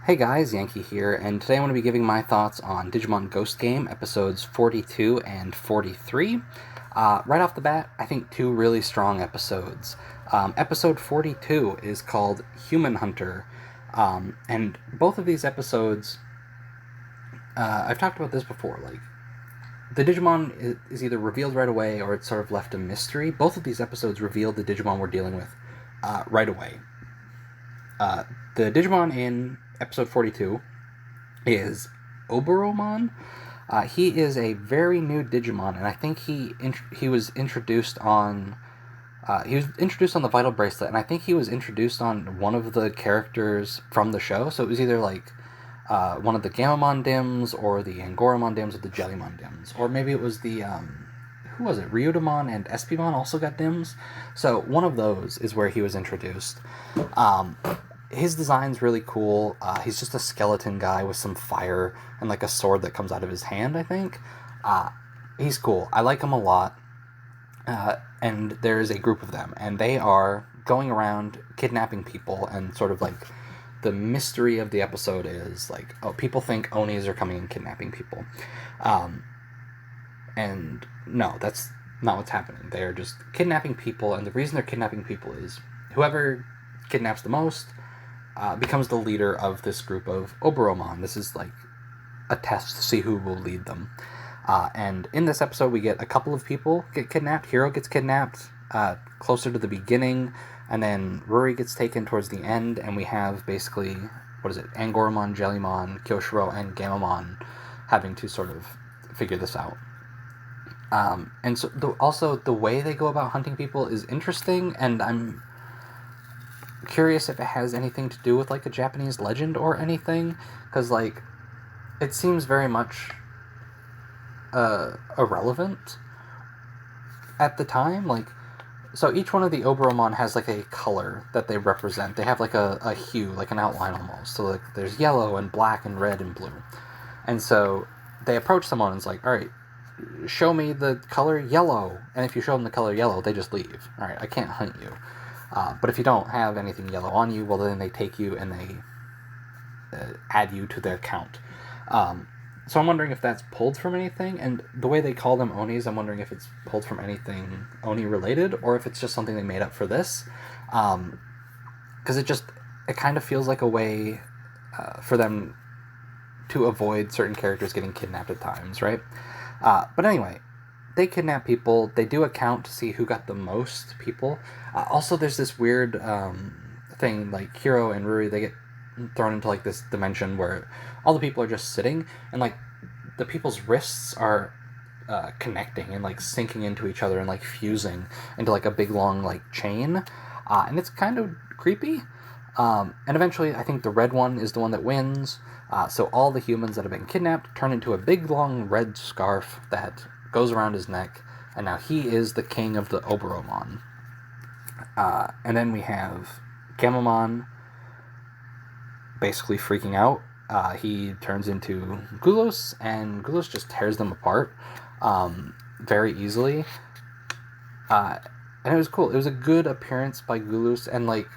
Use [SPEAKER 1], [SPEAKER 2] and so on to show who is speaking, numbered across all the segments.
[SPEAKER 1] Hey guys, Yankee here, and today I want to be giving my thoughts on Digimon Ghost Game episodes 42 and 43. Right off the bat, I think two really strong episodes. Episode 42 is called Human Hunter, and both of these episodes, I've talked about this before, like, the Digimon is either revealed right away or it's sort of left a mystery. Both of these episodes reveal the Digimon we're dealing with right away. Uh, the Digimon in episode 42 is Oberomon. He is a very new Digimon, and I think he was introduced on the Vital Bracelet, and I think he was introduced on one of the characters from the show. So it was either like one of the Gamamon Dims, or the Angoramon Dims, or the Jellymon Dims, or maybe it was the who was it? Ryudamon and Espimon also got Dims. So one of those is where he was introduced. Um, his design's really cool. He's just a skeleton guy with some fire and like a sword that comes out of his hand, I think. Uh, he's cool. I like him a lot. And there's a group of them, and they are going around kidnapping people, and sort of like the mystery of the episode is like, oh, people think Onis are coming and kidnapping people. Um, and no, that's not what's happening. They're just kidnapping people, and the reason they're kidnapping people is whoever kidnaps the most becomes the leader of this group of Oberomon. This is like a test to see who will lead them. And in this episode, we get a couple of people get kidnapped. Hiro gets kidnapped closer to the beginning, and then Ruri gets taken towards the end, and we have basically, what is it, Angoramon, Jellymon, Kyoshiro, and Gamamon having to sort of figure this out. And so also the way they go about hunting people is interesting, and I'm curious if it has anything to do with like a Japanese legend or anything, because like it seems very much irrelevant at the time. Like, so each one of the Oberomon has like a color that they represent. They have like a hue, like an outline almost. So like there's yellow and black and red and blue. And so they approach someone and it's like, all right, show me the color yellow. And if you show them the color yellow, they just leave. All right, I can't hunt you. But if you don't have anything yellow on you, well, then they take you and they add you to their count. So I'm wondering if that's pulled from anything, and the way they call them Onis, I'm wondering if it's pulled from anything Oni related, or if it's just something they made up for this. Because it kind of feels like a way for them to avoid certain characters getting kidnapped at times, right? But anyway, they kidnap people. They do a count to see who got the most people. Also, there's this weird thing, like Hiro and Ruri, they get thrown into like this dimension where all the people are just sitting, and like the people's wrists are connecting and like sinking into each other and like fusing into like a big long like chain, and it's kind of creepy. And eventually, I think the red one is the one that wins. So all the humans that have been kidnapped turn into a big long red scarf that goes around his neck, and now he is the king of the Oberomon. And then we have Gamamon basically freaking out. He turns into Gulos, and Gulos just tears them apart very easily. And it was cool. It was a good appearance by Gulos, and like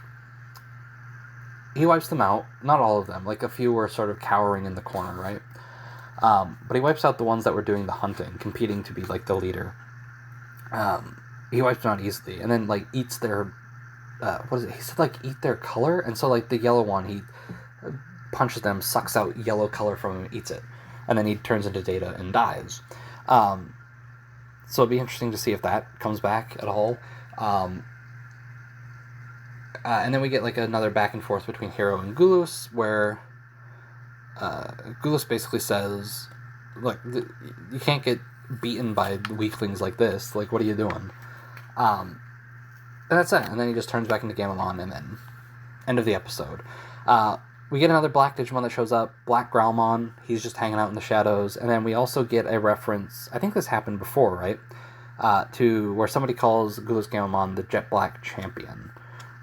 [SPEAKER 1] he wipes them out. Not all of them. Like a few were sort of cowering in the corner, right? But he wipes out the ones that were doing the hunting, competing to be like the leader. He wipes them out easily, and then like eats their what is it? He said like eat their color, and so like the yellow one, he punches them, sucks out yellow color from him, eats it, and then he turns into Data and dies. So it'd be interesting to see if that comes back at all. And then we get like another back and forth between Hiro and Gulos, where Gulos basically says, "Look, you can't get beaten by weaklings like this. Like, what are you doing?" And that's it. And then he just turns back into Gamamon, and then end of the episode. We get another black Digimon that shows up, Black Growlmon. He's just hanging out in the shadows. And then we also get a reference, I think this happened before, right? To where somebody calls Gulos Gamamon the Jet Black Champion.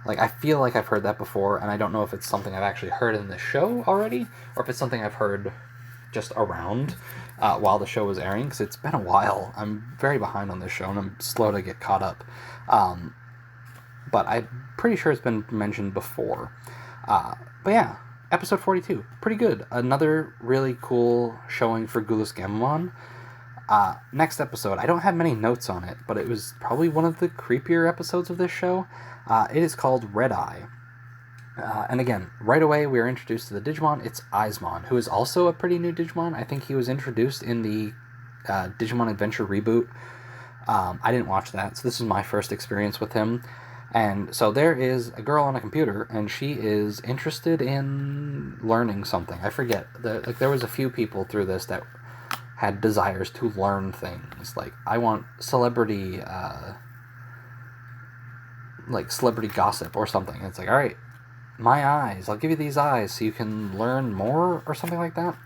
[SPEAKER 1] Like, I feel like I've heard that before, and I don't know if it's something I've actually heard in the show already, or if it's something I've heard just around while the show was airing, because it's been a while. I'm very behind on this show, and I'm slow to get caught up. But I'm pretty sure it's been mentioned before. But yeah, episode 42, pretty good. Another really cool showing for Gulas Gamamon. Next episode, I don't have many notes on it, but it was probably one of the creepier episodes of this show. It is called Red Eye. And again, right away we are introduced to the Digimon. It's Eismon, who is also a pretty new Digimon. I think he was introduced in the Digimon Adventure reboot. I didn't watch that, so this is my first experience with him. And so there is a girl on a computer, and she is interested in learning something. I forget. There was a few people through this that had desires to learn things. Like, I want celebrity gossip or something. And it's like, all right, my eyes, I'll give you these eyes so you can learn more or something like that.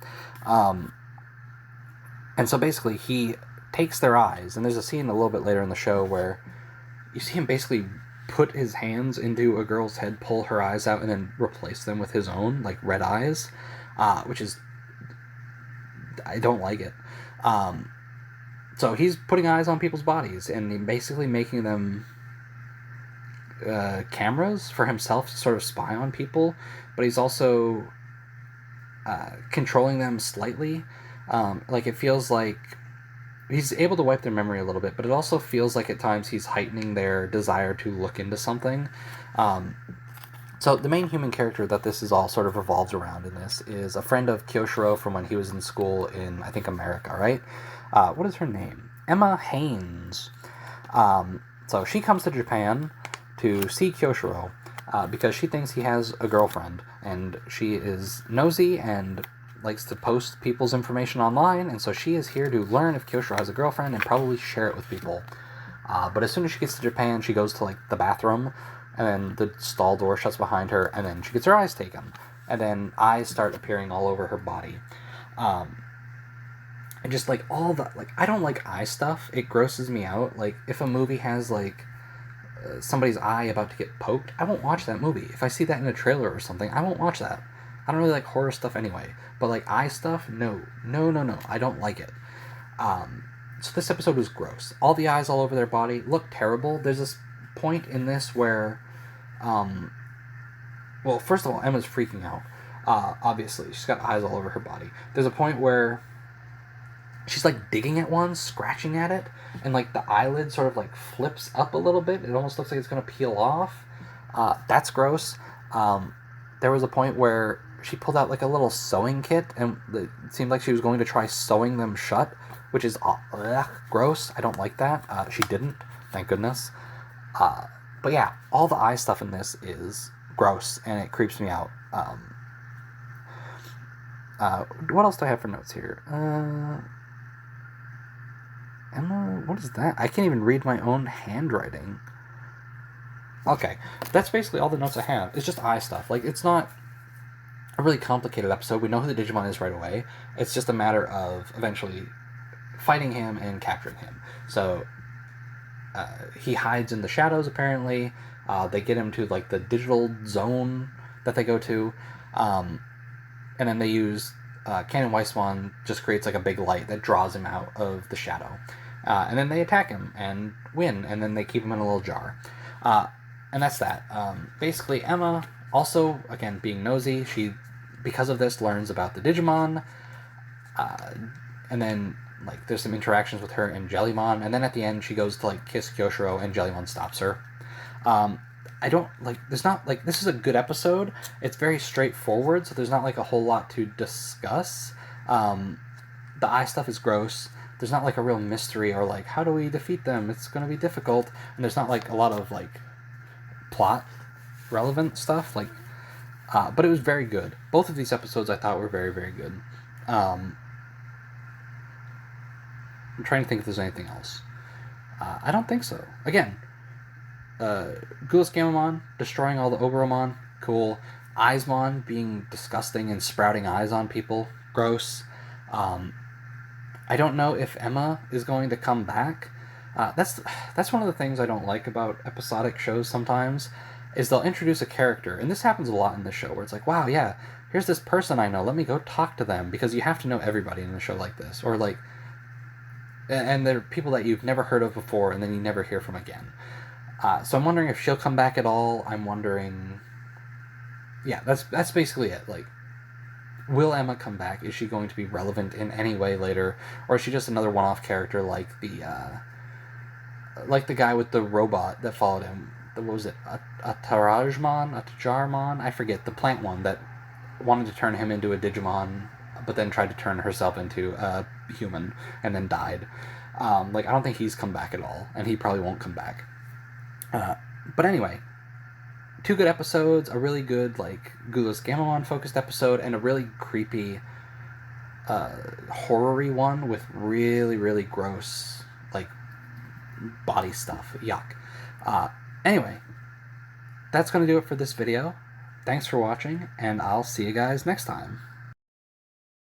[SPEAKER 1] And so basically he takes their eyes, and there's a scene a little bit later in the show where you see him basically put his hands into a girl's head, pull her eyes out, and then replace them with his own, like, red eyes, which is, I don't like it. So he's putting eyes on people's bodies and basically making them cameras for himself to sort of spy on people, but he's also controlling them slightly. Like, it feels like he's able to wipe their memory a little bit, but it also feels like at times he's heightening their desire to look into something. So the main human character that this is all sort of revolves around in this is a friend of Kyoshiro from when he was in school in, I think, America, right? What is her name? Emma Haynes. So she comes to Japan to see Kyoshiro because she thinks he has a girlfriend, and she is nosy and likes to post people's information online, and so she is here to learn if Kyoshiro has a girlfriend and probably share it with people. But as soon as she gets to Japan, she goes to, like, the bathroom, and then the stall door shuts behind her, and then she gets her eyes taken. And then eyes start appearing all over her body. And just, like, all the, like, I don't like eye stuff. It grosses me out. Like, if a movie has, like, somebody's eye about to get poked, I won't watch that movie. If I see that in a trailer or something, I won't watch that. I don't really like horror stuff anyway. But, like, eye stuff, no. I don't like it. So this episode was gross. All the eyes all over their body look terrible. There's this point in this where, well, first of all, Emma's freaking out. Obviously, she's got eyes all over her body. There's a point where she's, like, digging at one, scratching at it, and, like, the eyelid sort of, like, flips up a little bit. It almost looks like it's going to peel off. That's gross. There was a point where she pulled out, like, a little sewing kit, and it seemed like she was going to try sewing them shut, which is gross. I don't like that. She didn't, thank goodness. But yeah, all the eye stuff in this is gross, and it creeps me out. What else do I have for notes here? Emma, what is that? I can't even read my own handwriting. Okay, that's basically all the notes I have. It's just eye stuff. Like, it's not a really complicated episode. We know who the Digimon is right away. It's just a matter of eventually fighting him and capturing him. So he hides in the shadows, apparently. They get him to, like, the digital zone that they go to. And then they use Canon Weissman just creates, like, a big light that draws him out of the shadow. And then they attack him and win, and then they keep him in a little jar. And that's that. Basically, Emma, also, again, being nosy, she, because of this, learns about the Digimon. And then, like, there's some interactions with her and Jellymon. And then at the end, she goes to, like, kiss Kyoshiro, and Jellymon stops her. I don't, like, there's not, like, this is a good episode. It's very straightforward, so there's not, like, a whole lot to discuss. The eye stuff is gross. There's not, like, a real mystery or, like, how do we defeat them? It's going to be difficult. And there's not, like, a lot of, like, plot relevant stuff. Like, but it was very good. Both of these episodes I thought were very, very good. I'm trying to think if there's anything else. I don't think so. Again, Gulas Gamamon destroying all the Oberomon, cool. Eismon being disgusting and sprouting eyes on people, gross. I don't know if Emma is going to come back. That's one of the things I don't like about episodic shows sometimes, is they'll introduce a character, and this happens a lot in the show, where it's like, wow, yeah, here's this person I know, let me go talk to them, because you have to know everybody in a show like this, or like, and they're people that you've never heard of before, and then you never hear from again. So I'm wondering if she'll come back at all. I'm wondering, yeah, that's basically it. Like, will Emma come back? Is she going to be relevant in any way later, or is she just another one-off character like the guy with the robot that followed him? What was it? A Tarajmon? A Tajarmon? I forget. The plant one that wanted to turn him into a Digimon, but then tried to turn herself into a human and then died. I don't think he's come back at all, and he probably won't come back. But anyway, 2 good episodes, a really good, Gulas Gamamon focused episode, and a really creepy, horror-y one with really, really gross, body stuff. Yuck. Anyway, that's going to do it for this video. Thanks for watching, and I'll see you guys next time.